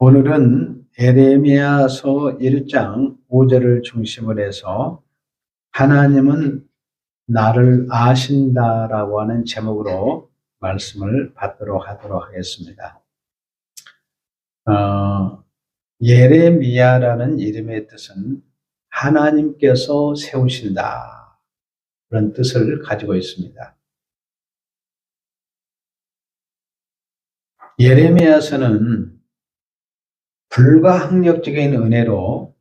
오늘은 에레미야서 1장 5절을 중심으로 해서 하나님은 나를 아신다라고 하는 제목으로 말씀을 받도록 하도록 하겠습니다. 예레미야라는 이름의 뜻은 하나님께서 세우신다, 그런 뜻을 가지고 있습니다. 예레미야서는 불가항력적인 은혜로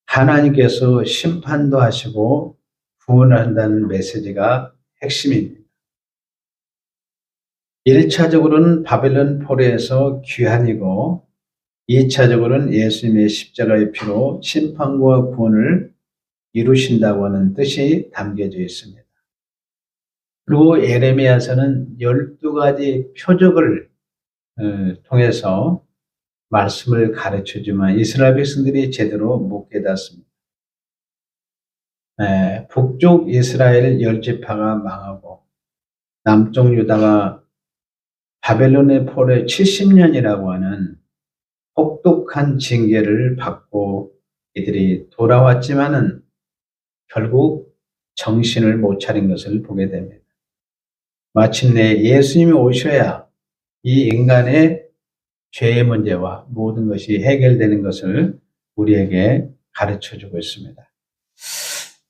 하나님께서 심판도 하시고 구원을 한다는 메시지가 핵심입니다. 1차적으로는 바벨론 포로에서 귀환이고 2차적으로는 예수님의 십자가의 피로 심판과 구원을 이루신다고 하는 뜻이 담겨져 있습니다. 그리고 예레미야서는 12가지 표적을 통해서 말씀을 가르쳐주지만 이스라엘 백성들이 제대로 못 깨닫습니다. 북쪽 이스라엘 10지파가 망하고 남쪽 유다가 바벨론의 포로에 70년이라고 하는 혹독한 징계를 받고 이들이 돌아왔지만은 결국 정신을 못 차린 것을 보게 됩니다. 마침내 예수님이 오셔야 이 인간의 죄의 문제와 모든 것이 해결되는 것을 우리에게 가르쳐주고 있습니다.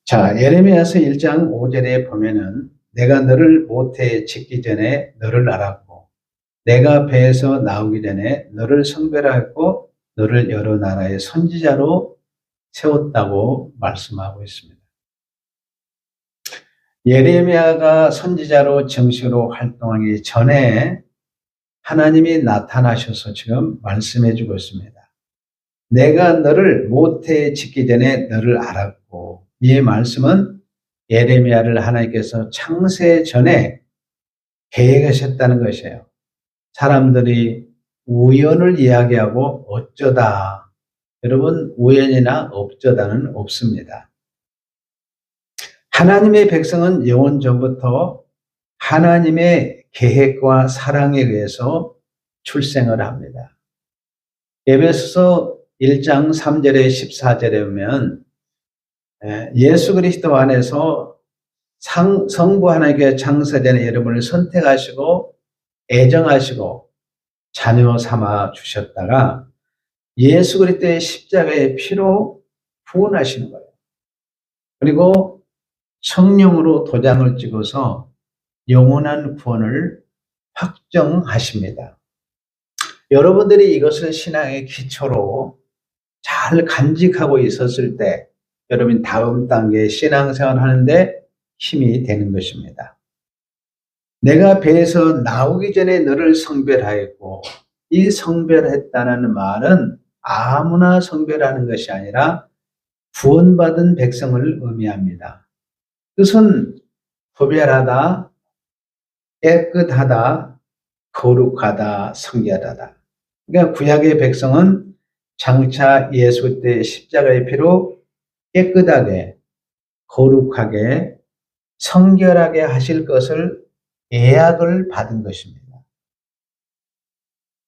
자, 예레미야서 1장 5절에 보면은 내가 너를 모태에 짓기 전에 너를 알았고 내가 배에서 나오기 전에 너를 성별하였고 너를 여러 나라의 선지자로 세웠다고 말씀하고 있습니다. 예레미야가 선지자로 정식으로 활동하기 전에 하나님이 나타나셔서 지금 말씀해 주고 있습니다. 내가 너를 모태에 짓기 전에 너를 알았고, 이 말씀은 예레미야를 하나님께서 창세 전에 계획하셨다는 것이에요. 사람들이 우연을 이야기하고 어쩌다, 여러분 우연이나 어쩌다는 없습니다. 하나님의 백성은 영원 전부터 하나님의 계획과 사랑에 의해서 출생을 합니다. 에베소서 1장 3절에 14절에 보면 예수 그리스도 안에서 성부 하나님께 창세전에 여러분을 선택하시고 애정하시고 자녀 삼아 주셨다가 예수 그리스도의 십자가의 피로 구원하시는 거예요. 그리고 성령으로 도장을 찍어서 영원한 구원을 확정하십니다. 여러분들이 이것을 신앙의 기초로 잘 간직하고 있었을 때 여러분 다음 단계 신앙생활 하는데 힘이 되는 것입니다. 내가 배에서 나오기 전에 너를 성별하였고, 이 성별했다는 말은 아무나 성별하는 것이 아니라 구원받은 백성을 의미합니다. 뜻은 구별하다, 깨끗하다, 거룩하다, 성결하다. 그러니까 구약의 백성은 장차 예수 때 십자가의 피로 깨끗하게, 거룩하게, 성결하게 하실 것을 예약을 받은 것입니다.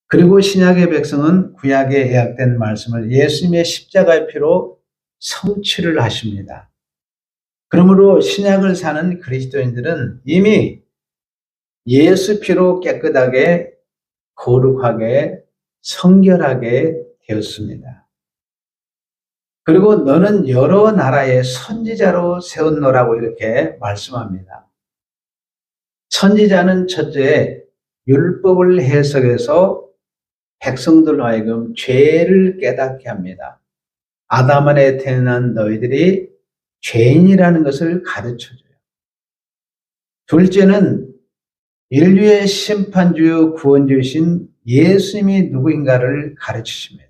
그리고 신약의 백성은 구약에 예약된 말씀을 예수님의 십자가의 피로 성취를 하십니다. 그러므로 신약을 사는 그리스도인들은 이미 예수 피로 깨끗하게, 거룩하게, 성결하게 되었습니다. 그리고 너는 여러 나라의 선지자로 세웠노라고 이렇게 말씀합니다. 선지자는 첫째 율법을 해석해서 백성들로 하여금 죄를 깨닫게 합니다. 아담 안에 태어난 너희들이 죄인이라는 것을 가르쳐줘요. 둘째는 인류의 심판주요 구원주이신 예수님이 누구인가를 가르치십니다.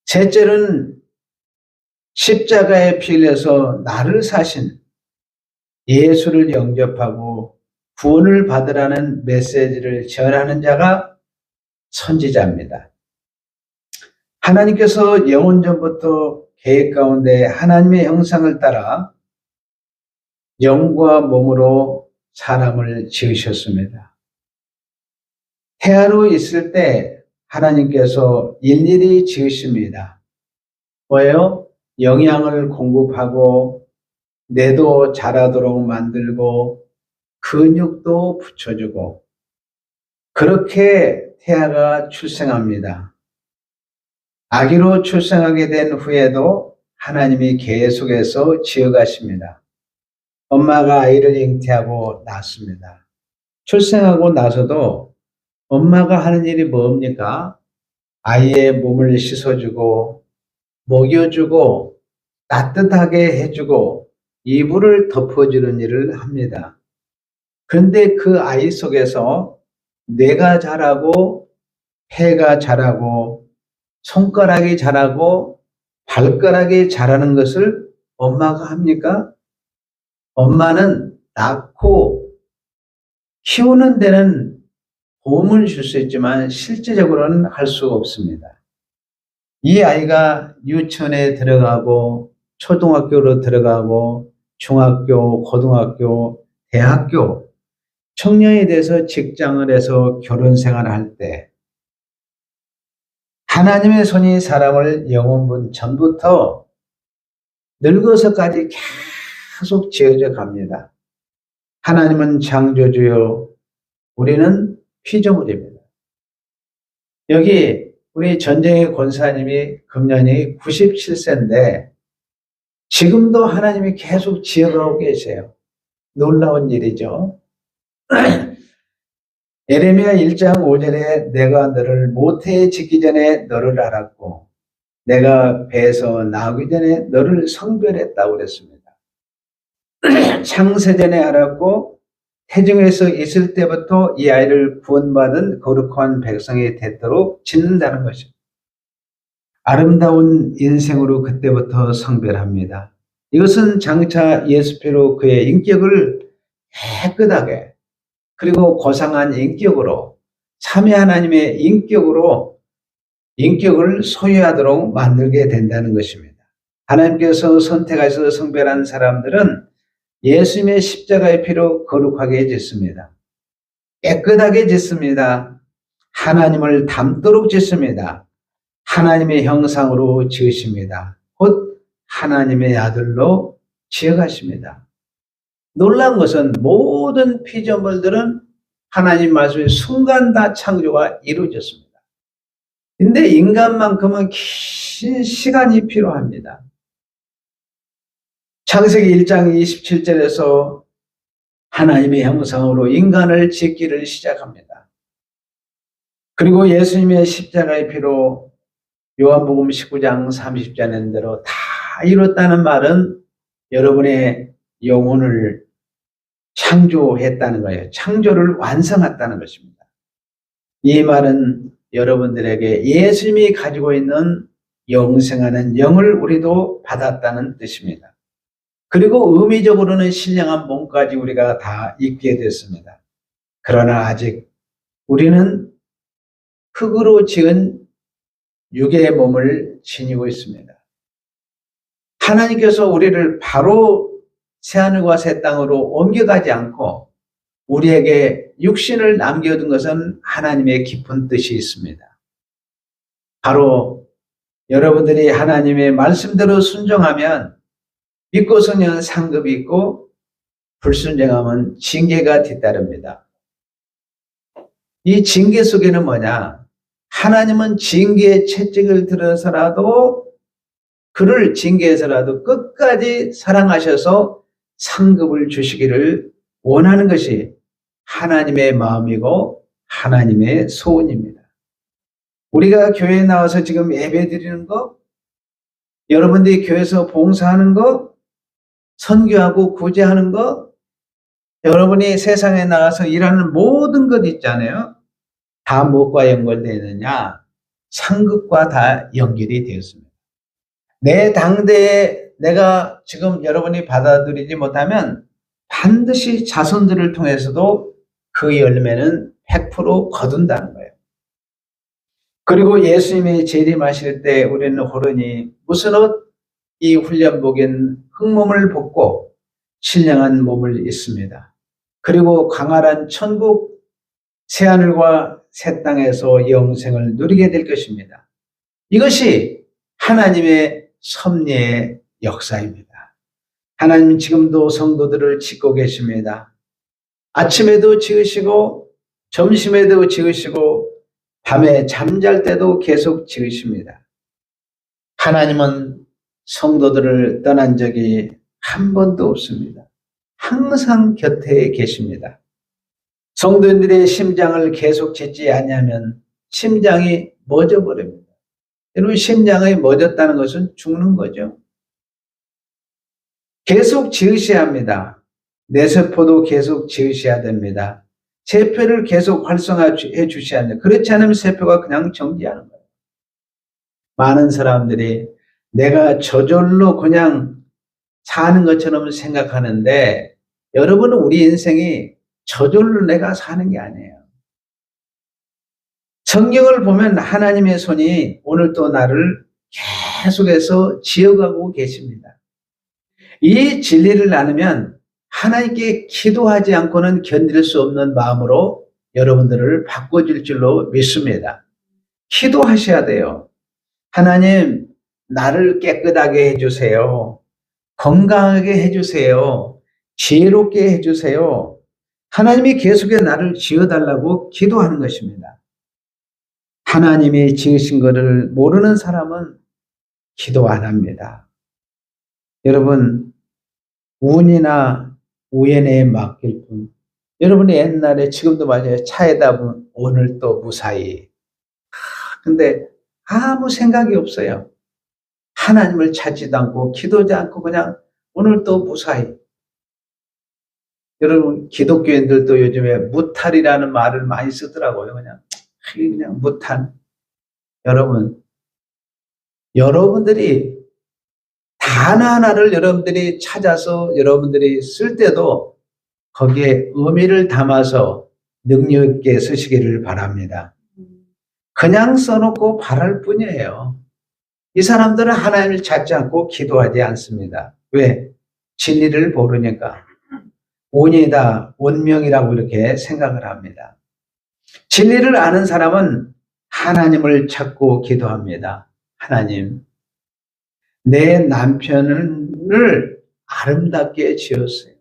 셋째는 십자가에 피 흘려서 나를 사신 예수를 영접하고 구원을 받으라는 메시지를 전하는 자가 선지자입니다. 하나님께서 영원 전부터 계획 가운데 하나님의 형상을 따라 영과 몸으로 사람을 지으셨습니다. 태아로 있을 때 하나님께서 일일이 지으십니다. 뭐예요? 영양을 공급하고 뇌도 자라도록 만들고 근육도 붙여주고 그렇게 태아가 출생합니다. 아기로 출생하게 된 후에도 하나님이 계속해서 지어가십니다. 엄마가 아이를 잉태하고 낳습니다. 출생하고 나서도 엄마가 하는 일이 뭡니까? 아이의 몸을 씻어주고 먹여주고 따뜻하게 해주고 이불을 덮어주는 일을 합니다. 그런데 그 아이 속에서 뇌가 자라고 폐가 자라고 손가락이 자라고 발가락이 자라는 것을 엄마가 합니까? 엄마는 낳고 키우는 데는 도움을 줄 수 있지만 실제적으로는 할 수가 없습니다. 이 아이가 유치원에 들어가고 초등학교로 들어가고 중학교, 고등학교, 대학교, 청년이 돼서 직장을 해서 결혼 생활을 할 때 하나님의 손이 사람을 영혼분 전부터 늙어서까지 계속 지어져 갑니다. 하나님은 창조주요, 우리는 피조물입니다. 여기 우리 전쟁의 권사님이 금년이 97세인데 지금도 하나님이 계속 지어가고 계세요. 놀라운 일이죠. 예레미야 1장 5절에 내가 너를 모태에 짓기 전에 너를 알았고 내가 배에서 나오기 전에 너를 성별했다고 그랬습니다. 창세전에 알았고 태중에서 있을 때부터 이 아이를 구원받은 거룩한 백성이 되도록 짓는다는 것입니다. 아름다운 인생으로 그때부터 성별합니다. 이것은 장차 예수피로 그의 인격을 깨끗하게 그리고 고상한 인격으로 삼위 하나님의 인격을 소유하도록 만들게 된다는 것입니다. 하나님께서 선택하셔서 성별한 사람들은 예수님의 십자가의 피로 거룩하게 짓습니다. 깨끗하게 짓습니다. 하나님을 닮도록 짓습니다. 하나님의 형상으로 지으십니다. 곧 하나님의 아들로 지어가십니다. 놀라운 것은 모든 피조물들은 하나님 말씀에 순간 다 창조가 이루어졌습니다. 근데 인간만큼은 긴 시간이 필요합니다. 창세기 1장 27절에서 하나님의 형상으로 인간을 짓기를 시작합니다. 그리고 예수님의 십자가의 피로 요한복음 19장 30절에 대로 다 이뤘다는 말은 여러분의 영혼을 창조했다는 거예요. 창조를 완성했다는 것입니다. 이 말은 여러분들에게 예수님이 가지고 있는 영생하는 영을 우리도 받았다는 뜻입니다. 그리고 의미적으로는 신령한 몸까지 우리가 다 입게 됐습니다. 그러나 아직 우리는 흙으로 지은 육의 몸을 지니고 있습니다. 하나님께서 우리를 바로 새하늘과 새 땅으로 옮겨가지 않고 우리에게 육신을 남겨둔 것은 하나님의 깊은 뜻이 있습니다. 바로 여러분들이 하나님의 말씀대로 순종하면 믿고서는 상급이 있고 불순종하면 징계가 뒤따릅니다. 이 징계 속에는 뭐냐? 하나님은 징계의 채찍을 들어서라도 그를 징계해서라도 끝까지 사랑하셔서 상급을 주시기를 원하는 것이 하나님의 마음이고 하나님의 소원입니다. 우리가 교회에 나와서 지금 예배 드리는 거, 여러분들이 교회에서 봉사하는 거, 선교하고 구제하는 거, 여러분이 세상에 나가서 일하는 모든 것 있잖아요. 다 무엇과 연결되어 있느냐? 상급과 다 연결이 되었습니다. 내 당대에 내가 지금 여러분이 받아들이지 못하면 반드시 자손들을 통해서도 그 열매는 100% 거둔다는 거예요. 그리고 예수님이 재림하실 때 우리는 호련히 무슨 옷? 이 훈련복인 흙몸을 벗고 신령한 몸을 입습니다. 그리고 광활한 천국 새하늘과 새 땅에서 영생을 누리게 될 것입니다. 이것이 하나님의 섭리의 역사입니다. 하나님 지금도 성도들을 짓고 계십니다. 아침에도 지으시고 점심에도 지으시고 밤에 잠잘 때도 계속 지으십니다. 하나님은 성도들을 떠난 적이 한 번도 없습니다. 항상 곁에 계십니다. 성도들의 심장을 계속 짓지 않으면 심장이 멎어버립니다. 여러분, 심장이 멎었다는 것은 죽는 거죠. 계속 지으셔야 합니다. 뇌세포도 계속 지으셔야 됩니다. 세포를 계속 활성화해 주셔야 합니다. 그렇지 않으면 세포가 그냥 정지하는 거예요. 많은 사람들이 내가 저절로 그냥 사는 것처럼 생각하는데, 여러분은 우리 인생이 저절로 내가 사는 게 아니에요. 성경을 보면 하나님의 손이 오늘도 나를 계속해서 지어가고 계십니다. 이 진리를 나누면 하나님께 기도하지 않고는 견딜 수 없는 마음으로 여러분들을 바꿔줄 줄로 믿습니다. 기도하셔야 돼요. 하나님, 나를 깨끗하게 해주세요. 건강하게 해주세요. 지혜롭게 해주세요. 하나님이 계속해서 나를 지어달라고 기도하는 것입니다. 하나님이 지으신 것을 모르는 사람은 기도 안 합니다. 여러분, 운이나 우연에 맡길 뿐. 여러분이 옛날에, 지금도 맞아요. 차에다 보면 오늘 또 무사히. 근데 아무 생각이 없어요. 하나님을 찾지도 않고 기도하지 않고 그냥 오늘 또 무사히. 여러분, 기독교인들도 요즘에 무탈이라는 말을 많이 쓰더라고요. 그냥 무탈. 여러분, 여러분들이 단 하나를 여러분들이 찾아서 여러분들이 쓸 때도 거기에 의미를 담아서 능력 있게 쓰시기를 바랍니다. 그냥 써놓고 바랄 뿐이에요. 이 사람들은 하나님을 찾지 않고 기도하지 않습니다. 왜? 진리를 모르니까. 운이다, 운명이라고 이렇게 생각을 합니다. 진리를 아는 사람은 하나님을 찾고 기도합니다. 하나님, 내 남편을 아름답게 지었어요.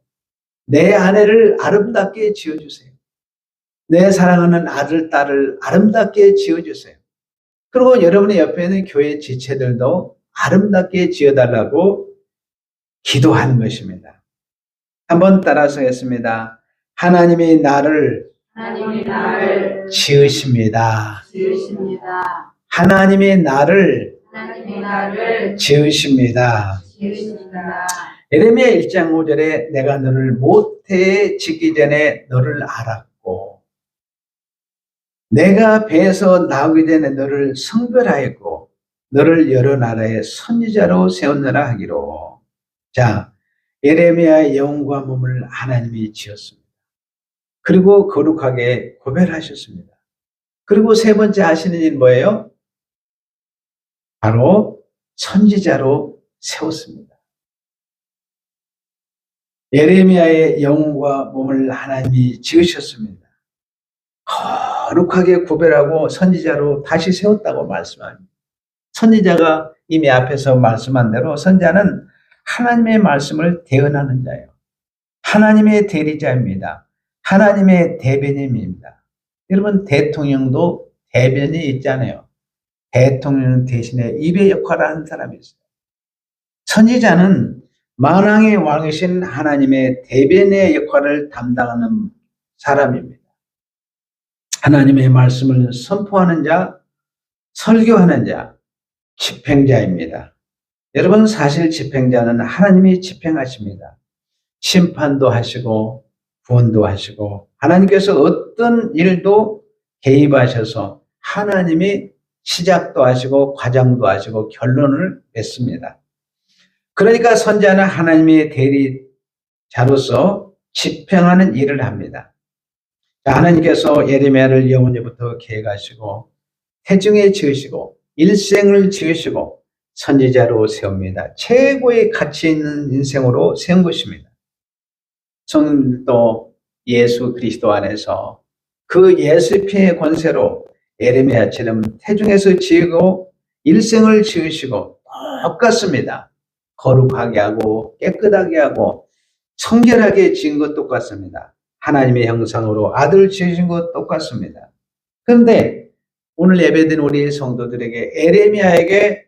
내 아내를 아름답게 지어주세요. 내 사랑하는 아들, 딸을 아름답게 지어주세요. 그리고 여러분의 옆에 있는 교회 지체들도 아름답게 지어달라고 기도하는 것입니다. 한번 따라서 하겠습니다. 하나님이 나를 지으십니다. 하나님이 나를 지으십니다. 예레미야 1장 5절에 내가 너를 모태에 짓기 전에 너를 알았고 내가 배에서 나오기 전에 너를 성별하였고 너를 여러 나라의 선지자로 세웠느라 하기로. 자, 예레미야의 영과 몸을 하나님이 지었습니다. 그리고 거룩하게 고별하셨습니다. 그리고 세 번째 하시는 일 뭐예요? 바로 선지자로 세웠습니다. 예레미야의 영과 몸을 하나님이 지으셨습니다. 거룩하게 구별하고 선지자로 다시 세웠다고 말씀합니다. 선지자가 이미 앞에서 말씀한 대로 선지자는 하나님의 말씀을 대언하는 자예요. 하나님의 대리자입니다. 하나님의 대변인입니다. 여러분, 대통령도 대변인이 있잖아요. 대통령 대신에 입의 역할을 하는 사람이 있어요. 선지자는 만왕의 왕이신 하나님의 대변인의 역할을 담당하는 사람입니다. 하나님의 말씀을 선포하는 자, 설교하는 자, 집행자입니다. 여러분, 사실 집행자는 하나님이 집행하십니다. 심판도 하시고 구원도 하시고 하나님께서 어떤 일도 개입하셔서 하나님이 시작도 하시고 과정도 하시고 결론을 맺습니다. 그러니까 선지자는 하나님의 대리자로서 집행하는 일을 합니다. 하나님께서 예레미야를 영원히부터 계획하시고 태중에 지으시고 일생을 지으시고 선지자로 세웁니다. 최고의 가치 있는 인생으로 세운 것입니다. 성도 예수 그리스도 안에서 그 예수의 권세로 에레미야처럼 태중에서 지으고 일생을 지으시고 똑같습니다. 거룩하게 하고 깨끗하게 하고 성결하게 지은 것 똑같습니다. 하나님의 형상으로 아들 지으신 것 똑같습니다. 그런데 오늘 예배드린 우리 성도들에게 에레미야에게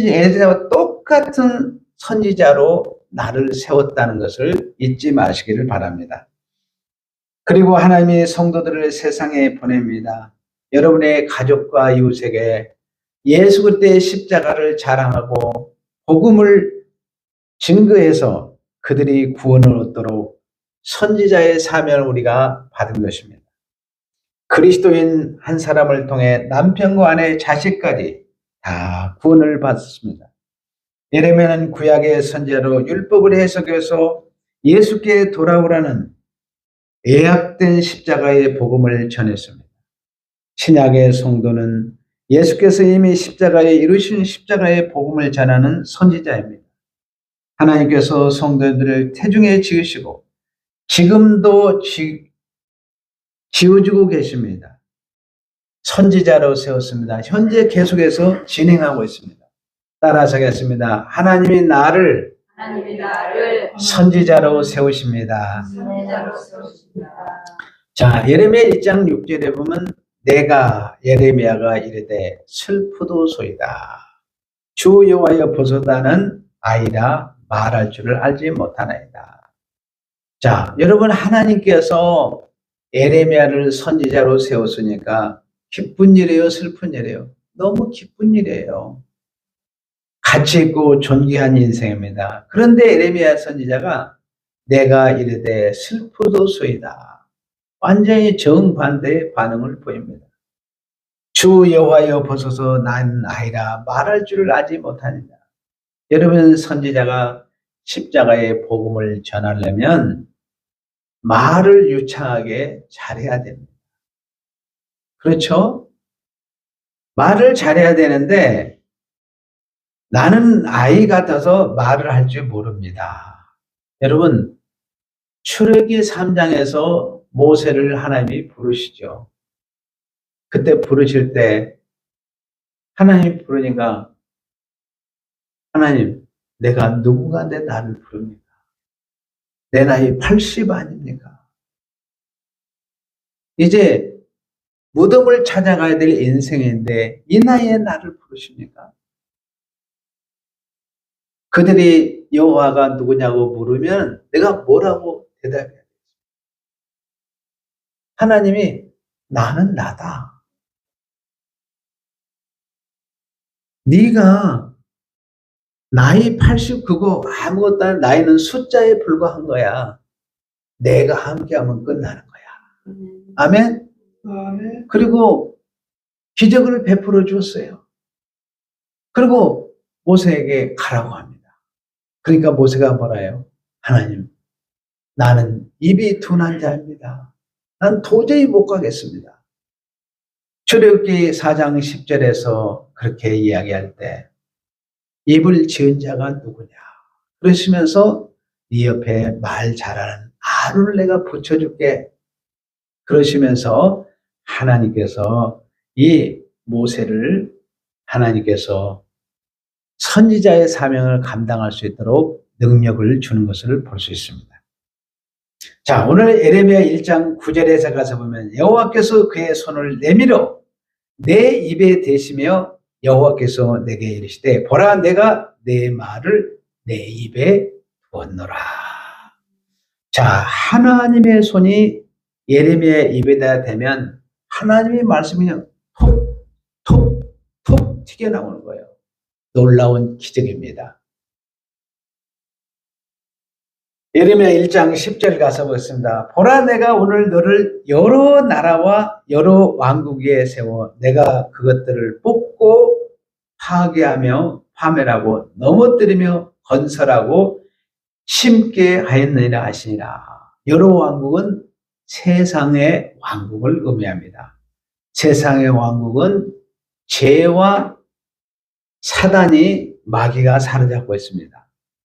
에레미야와 똑같은 선지자로 나를 세웠다는 것을 잊지 마시기를 바랍니다. 그리고 하나님이 성도들을 세상에 보냅니다. 여러분의 가족과 이웃에게 예수 그리스도의 십자가를 자랑하고 복음을 증거해서 그들이 구원을 얻도록 선지자의 사명을 우리가 받은 것입니다. 그리스도인 한 사람을 통해 남편과 아내, 자식까지 다 구원을 받았습니다. 예레미야는 구약의 선지자로 율법을 해석해서 예수께 돌아오라는 예약된 십자가의 복음을 전했습니다. 신약의 성도는 예수께서 이미 십자가에 이루신 십자가의 복음을 전하는 선지자입니다. 하나님께서 성도들을 태중에 지으시고 지금도 지어주고 계십니다. 선지자로 세웠습니다. 현재 계속해서 진행하고 있습니다. 따라서 하겠습니다. 하나님이 나를 선지자로 세우십니다. 자, 예레미야 1장 6절에 보면 내가 예레미야가 이르되 슬프도소이다. 주 여호와여 보소다는 아이라 말할 줄을 알지 못하나이다. 자, 여러분 하나님께서 예레미야를 선지자로 세웠으니까 기쁜 일이에요, 슬픈 일이에요? 너무 기쁜 일이에요. 가치 있고 존귀한 인생입니다. 그런데 예레미야 선지자가 내가 이르되 슬프도소이다. 완전히 정반대의 반응을 보입니다. 주 여호와여 보소서 난 아이라 말할 줄을 알지 못하느냐. 여러분 선지자가 십자가의 복음을 전하려면 말을 유창하게 잘해야 됩니다. 그렇죠? 말을 잘해야 되는데 나는 아이 같아서 말을 할 줄 모릅니다. 여러분 출애기 3장에서 모세를 하나님이 부르시죠. 그때 부르실 때 하나님이 부르니까 하나님 내가 누군가인데 나를 부릅니까? 내 나이 80 아닙니까? 이제 무덤을 찾아가야 될 인생인데 이 나이에 나를 부르십니까? 그들이 여호와가 누구냐고 물으면 내가 뭐라고 대답해야 되지? 하나님이 나는 나다. 네가 나이 80 그거 아무것도 아닌 나이는 숫자에 불과한 거야. 내가 함께하면 끝나는 거야. 아멘? 아멘. 그리고 기적을 베풀어 주었어요. 그리고 모세에게 가라고 합니다. 그러니까 모세가 뭐라 해요? 하나님, 나는 입이 둔한 자입니다. 난 도저히 못 가겠습니다. 출애굽기 4장 10절에서 그렇게 이야기할 때 입을 지은 자가 누구냐? 그러시면서 네 옆에 말 잘하는 아론을 내가 붙여줄게. 그러시면서 하나님께서 이 모세를 하나님께서 선지자의 사명을 감당할 수 있도록 능력을 주는 것을 볼 수 있습니다. 자, 오늘 예레미야 1장 9절에서 가서 보면 여호와께서 그의 손을 내밀어 내 입에 대시며 여호와께서 내게 이르시되 보라 내가 내 말을 내 입에 두었노라. 자, 하나님의 손이 예레미야의 입에다 대면 하나님의 말씀이 그냥 톡 튀겨나오는 거예요. 놀라운 기적입니다. 예레미야 1장 10절 가서 보겠습니다. 보라 내가 오늘 너를 여러 나라와 여러 왕국 위에 세워 내가 그것들을 뽑고 파괴하며 파멸하고 넘어뜨리며 건설하고 심게 하였느니라 하시니라. 여러 왕국은 세상의 왕국을 의미합니다. 세상의 왕국은 죄와 사단이 마귀가 사로잡고 있습니다.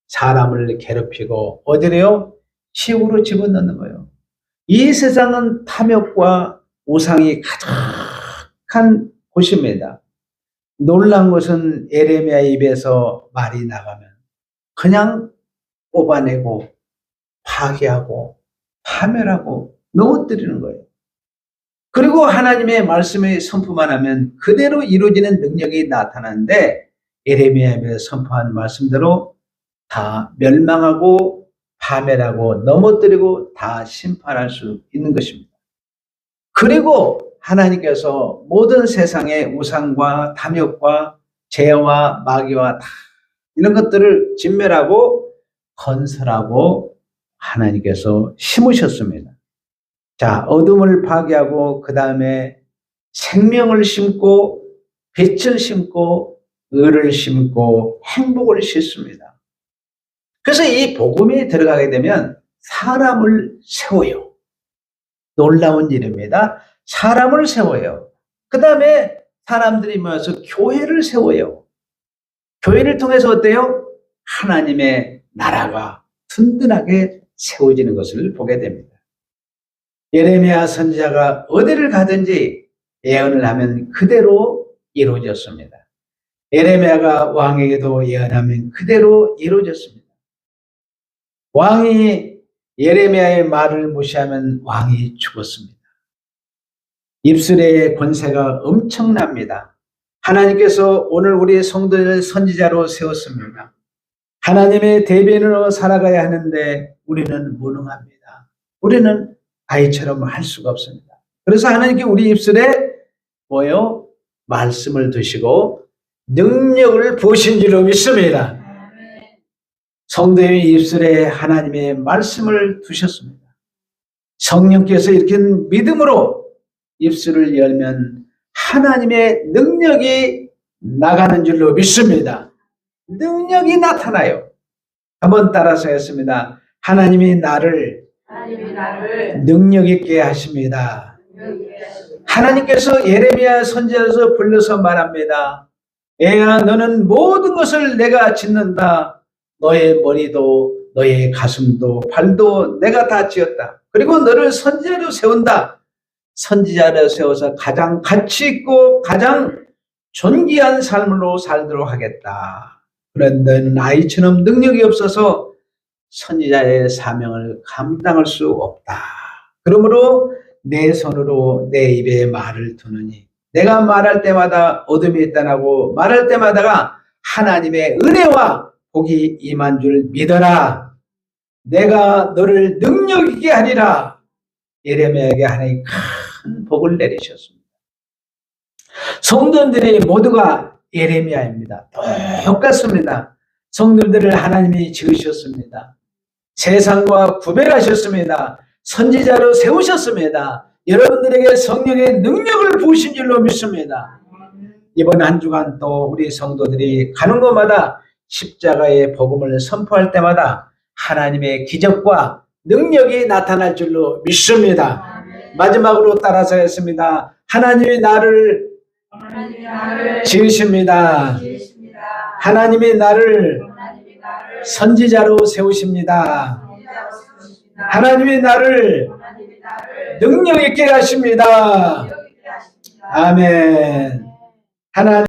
사람을 괴롭히고 어디래요? 시국으로 집어넣는 거예요. 이 세상은 탐욕과 우상이 가득한 곳입니다. 놀란 것은 예레미야 입에서 말이 나가면 그냥 뽑아내고 파괴하고 파멸하고 넘어뜨리는 거예요. 그리고 하나님의 말씀을 선포만 하면 그대로 이루어지는 능력이 나타나는데 예레미야 입에서 선포한 말씀대로 다 멸망하고 파멸하고 넘어뜨리고 다 심판할 수 있는 것입니다. 그리고 하나님께서 모든 세상의 우상과 탐욕과 죄와 마귀와 다 이런 것들을 진멸하고 건설하고 하나님께서 심으셨습니다. 자, 어둠을 파괴하고 그 다음에 생명을 심고 빛을 심고 의를 심고 행복을 싣습니다. 그래서 이 복음이 들어가게 되면 사람을 세워요. 놀라운 일입니다. 사람을 세워요. 그 다음에 사람들이 모여서 교회를 세워요. 교회를 통해서 어때요? 하나님의 나라가 든든하게 세워지는 것을 보게 됩니다. 예레미야 선지자가 어디를 가든지 예언을 하면 그대로 이루어졌습니다. 예레미야가 왕에게도 예언하면 그대로 이루어졌습니다. 왕이 예레미야의 말을 무시하면 왕이 죽었습니다. 입술의 권세가 엄청납니다. 하나님께서 오늘 우리 성도를 선지자로 세웠습니다. 하나님의 대변인으로 살아가야 하는데 우리는 무능합니다. 우리는 아이처럼 할 수가 없습니다. 그래서 하나님께 우리 입술에 뭐요? 말씀을 두시고 능력을 부으신 줄로 믿습니다. 성도의 입술에 하나님의 말씀을 두셨습니다. 성령께서 이렇게 믿음으로 입술을 열면 하나님의 능력이 나가는 줄로 믿습니다. 능력이 나타나요. 한번 따라서 했습니다. 하나님이 나를 능력 있게 하십니다. 하나님께서 예레미야 선지자로서 불러서 말합니다. 애야, 너는 모든 것을 내가 짓는다. 너의 머리도 너의 가슴도 발도 내가 다 지었다. 그리고 너를 선지자로 세운다. 선지자로 세워서 가장 가치 있고 가장 존귀한 삶으로 살도록 하겠다. 그런데 너는 아이처럼 능력이 없어서 선지자의 사명을 감당할 수 없다. 그러므로 내 손으로 내 입에 말을 두느니 내가 말할 때마다 어둠이 있다나고 말할 때마다가 하나님의 은혜와 복이 임한 줄 믿어라. 내가 너를 능력 있게 하리라. 예레미야에게 하나님 큰 복을 내리셨습니다. 성도들이 모두가 예레미야입니다. 똑같습니다. 성도들을 하나님이 지으셨습니다. 세상과 구별하셨습니다. 선지자로 세우셨습니다. 여러분들에게 성령의 능력을 부으신 줄로 믿습니다. 이번 한 주간 또 우리 성도들이 가는 곳마다 십자가의 복음을 선포할 때마다 하나님의 기적과 능력이 나타날 줄로 믿습니다. 마지막으로 따라서 했습니다. 하나님이 나를 지으십니다. 하나님이 나를 선지자로 세우십니다. 하나님이 나를 능력 있게 하십니다. 아멘. 하나님